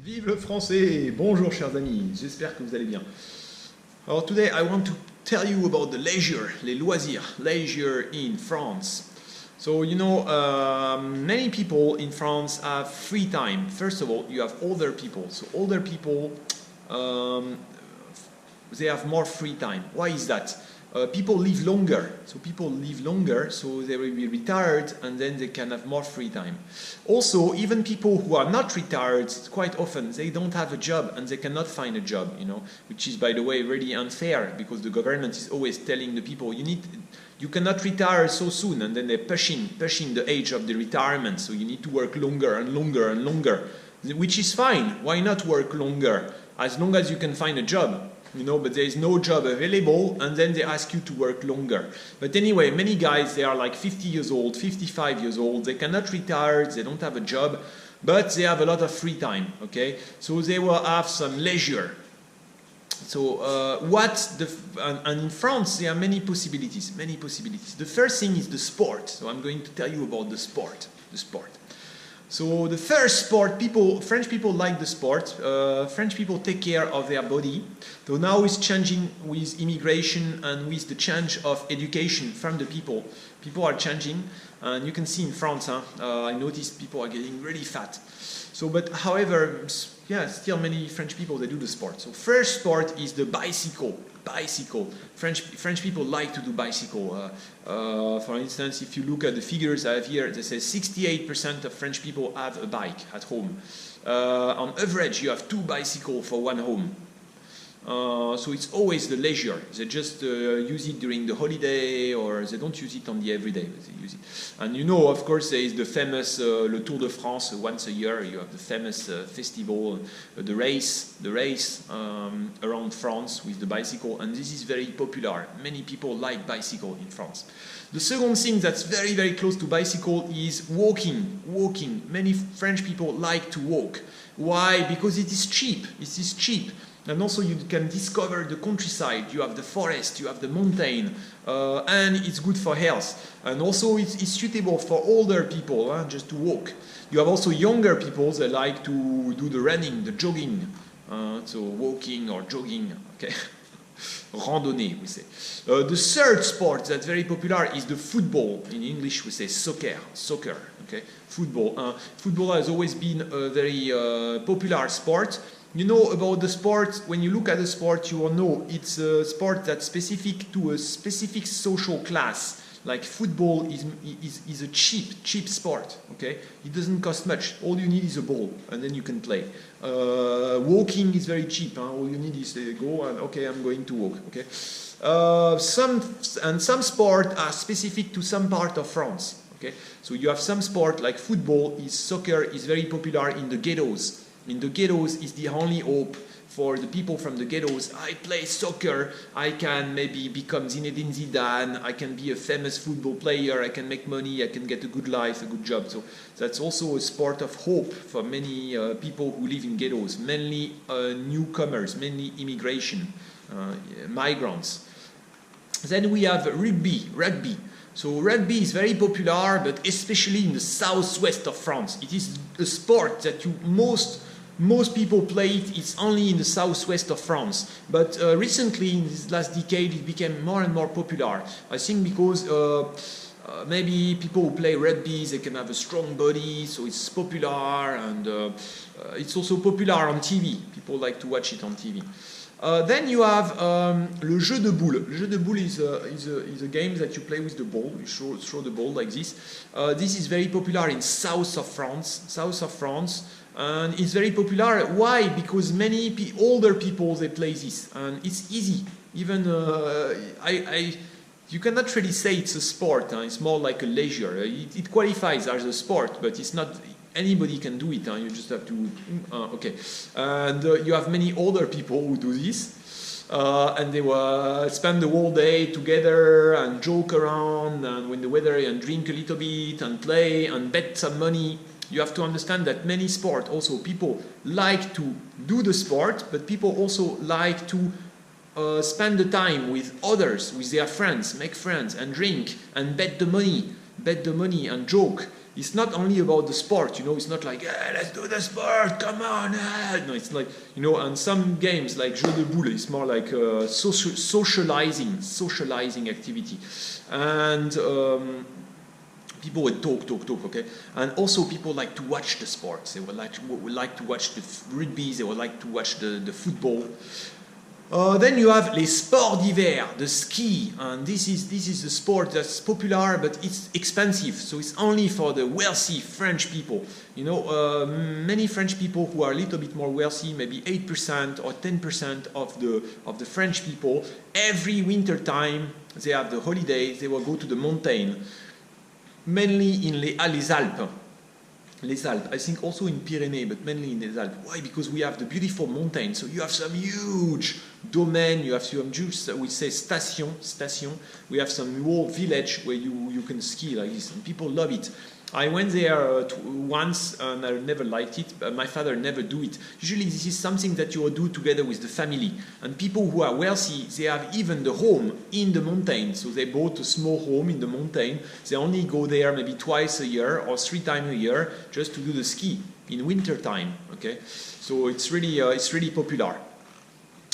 Vive le français! Bonjour chers amis, j'espère que vous allez bien. Alors today I want to tell you about the leisure, les loisirs, leisure in France. So you know, many people in France have free time. First of all, you have older people. So older people, they have more free time. Why is that? People live longer, so they will be retired and then they can have more free time. Also, even people who are not retired, quite often they don't have a job and they cannot find a job, you know, which is by the way really unfair because the government is always telling the people you cannot retire so soon, and then they're pushing the age of the retirement, so you need to work longer and longer and longer, which is fine. Why not work longer as long as you can find a job? You know, but there is no job available, and then they ask you to work longer. But anyway, many guys, they are like 50 years old, 55 years old, they cannot retire, they don't have a job, but they have a lot of free time, okay? So they will have some leisure. So and in France, there are many possibilities. The first thing is the sport. So I'm going to tell you about the sport. So the first sport, French people like the sport. French people take care of their body. So now it's changing with immigration and with the change of education from the people. People are changing, and you can see in France, I noticed people are getting really fat. So, but however, yeah, still many French people, they do the sport. So first sport is the bicycle. French people like to do bicycle. For instance, if you look at the figures I have here, they say 68% of French people have a bike at home. On average, you have 2 bicycles for one home. So it's always the leisure. They just use it during the holiday, or they don't use it on the everyday, but they use it. And you know, of course, there is the famous Le Tour de France. Once a year, you have the famous festival, the race around France with the bicycle, and this is very popular. Many people like bicycle in France. The second thing that's very, very close to bicycle is walking. Many French people like to walk. Why? Because it is cheap. And also you can discover the countryside, you have the forest, you have the mountain, and it's good for health. And also it's suitable for older people, just to walk. You have also younger people that like to do the running, the jogging, so walking or jogging, okay. Randonnée, we say. The third sport that's very popular is the football. In English we say soccer, okay. Football has always been a very popular sport. You know about the sport, when you look at the sport, you will know it's a sport that's specific to a specific social class. Like football is a cheap sport, okay? It doesn't cost much. All you need is a ball, and then you can play. Walking is very cheap. All you need is go and, okay, I'm going to walk, okay? Some sport are specific to some part of France, okay? So you have some sport like soccer is very popular in the ghettos. In the ghettos is the only hope for the people from the ghettos. I play soccer, I can maybe become Zinedine Zidane, I can be a famous football player, I can make money, I can get a good life, a good job. So that's also a sport of hope for many people who live in ghettos, mainly newcomers, mainly immigration, migrants. Then we have rugby. So rugby is very popular, but especially in the southwest of France. It is a sport that most people play it. It's only in the southwest of France. But recently, in this last decade, it became more and more popular. I think because maybe people who play rugby, they can have a strong body, so it's popular, and it's also popular on TV. People like to watch it on TV. Then you have le jeu de boule. Le jeu de boule is a game that you play with the ball. You throw the ball like this. This is very popular in south of France. And it's very popular. Why? Because many older people, they play this, and it's easy. Even you cannot really say it's a sport. It's more like a leisure. It qualifies as a sport, but it's not. Anybody can do it. You just have to. Okay. And you have many older people who do this, and they will spend the whole day together and joke around, and when the weather, and drink a little bit and play and bet some money. You have to understand that many sports also people like to do the sport, but people also like to spend the time with others, with their friends, make friends and drink and bet the money and joke. it's not only about the sport, you know, it's not like, let's do the sport, come on. No, it's like, you know, and some games like Jeu de Boule, it's more like socializing activity. And people would talk, okay? And also people like to watch the sports. They would like to watch the rugby, they would like to watch the football. Then you have les sports d'hiver, the ski, and this is a sport that's popular, but it's expensive, so it's only for the wealthy French people. You know, many French people who are a little bit more wealthy, maybe 8% or 10% of the French people, every winter time they have the holidays, they will go to the mountain, mainly in les Alpes. Les Alpes, I think also in Pyrenees, but mainly in les Alpes. Why? Because we have the beautiful mountains. So you have some huge domain, you have some huge, we say station. We have some whole village where you can ski like this, and people love it. I went there once and I never liked it. But my father never do it. Usually this is something that you will do together with the family. And people who are wealthy, they have even the home in the mountain. So they bought a small home in the mountain. They only go there maybe twice a year or 3 times a year just to do the ski in winter time. Okay, so it's really popular.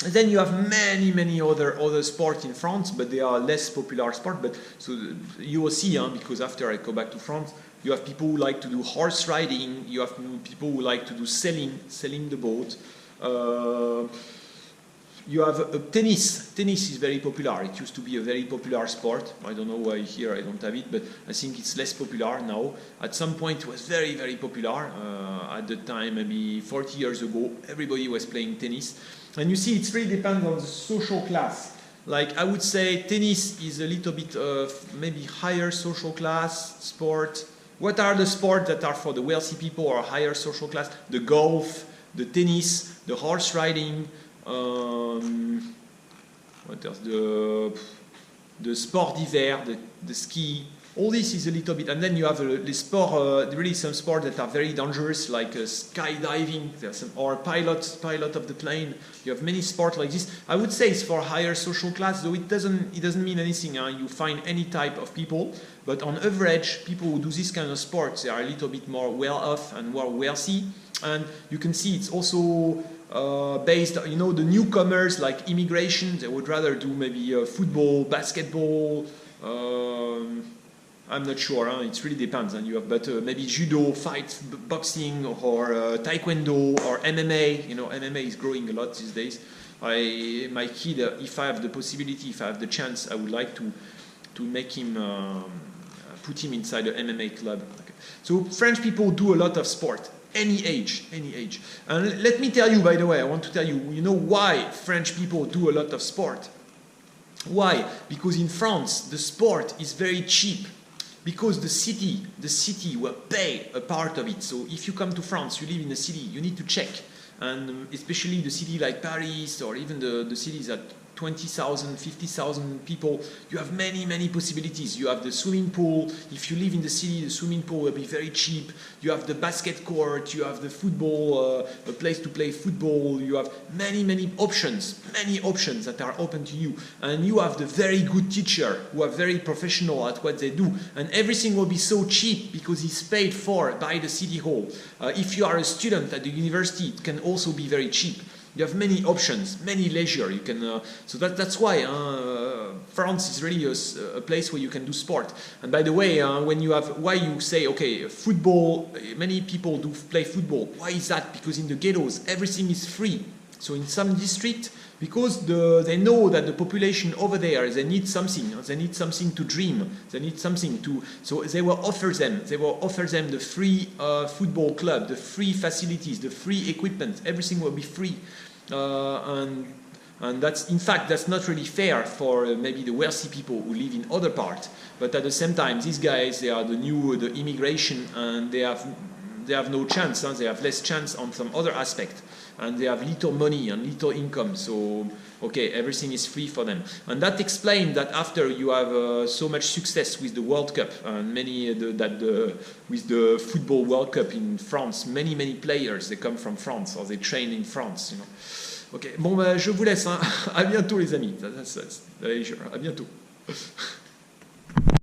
And then you have many other sports in France, but they are less popular sports. But so you will see, because after I go back to France, you have people who like to do horse riding. You have people who like to do selling the boat. You have tennis. Tennis is very popular. It used to be a very popular sport. I don't know why here I don't have it, but I think it's less popular now. At some point it was very popular. At the time, maybe 40 years ago, everybody was playing tennis. And you see, it really depends on the social class. Like, I would say tennis is a little bit maybe higher social class sport. What are the sports that are for the wealthy people or higher social class? The golf, the tennis, the horse riding, what else? The sport d'hiver, the ski. All this is a little bit, and then you have the sport, really some sports that are very dangerous, like skydiving, or pilot of the plane. You have many sports like this. I would say it's for higher social class, though it doesn't mean anything. You find any type of people, but on average, people who do this kind of sports, they are a little bit more well off and more wealthy. And you can see it's also based, you know, the newcomers like immigration. They would rather do maybe football, basketball. I'm not sure, it really depends. And you have, but maybe judo, fight, boxing, or taekwondo, or MMA. You know, MMA is growing a lot these days. My kid, if I have the possibility, if I have the chance, I would like to make him, put him inside an MMA club. Okay. So French people do a lot of sport, any age. And let me tell you, by the way, I want to tell you, you know why French people do a lot of sport? Why? Because in France, the sport is very cheap. Because the city will pay a part of it. So if you come to France, you live in a city, you need to check. And especially the city like Paris, or even the cities at 20,000, 50,000 people, you have many possibilities. You have the swimming pool. If you live in the city, the swimming pool will be very cheap. You have the basket court. You have the football, a place to play football. You have many options that are open to you. And you have the very good teacher who are very professional at what they do. And everything will be so cheap because it's paid for by the city hall. If you are a student at the university, it can also be very cheap. You have many options, many leisure. You can, so that's why France is really a place where you can do sport. And by the way, when you have, why you say, okay, football, many people do play football. Why is that? Because in the ghettos, everything is free. So in some district, because they know that the population over there, they need something to dream, they need something to, so they will offer them the free football club, the free facilities, the free equipment, everything will be free. And that's, in fact, that's not really fair for maybe the wealthy people who live in other parts. But at the same time, these guys, they are the immigration, and they have no chance. They have less chance on some other aspect, and they have little money and little income. So, okay, everything is free for them, and that explains that after you have so much success with the World Cup and with the football World Cup in France, many players they come from France or they train in France. You know. Ok, bon, je vous laisse. Hein. À bientôt, les amis. That's leisure. À bientôt.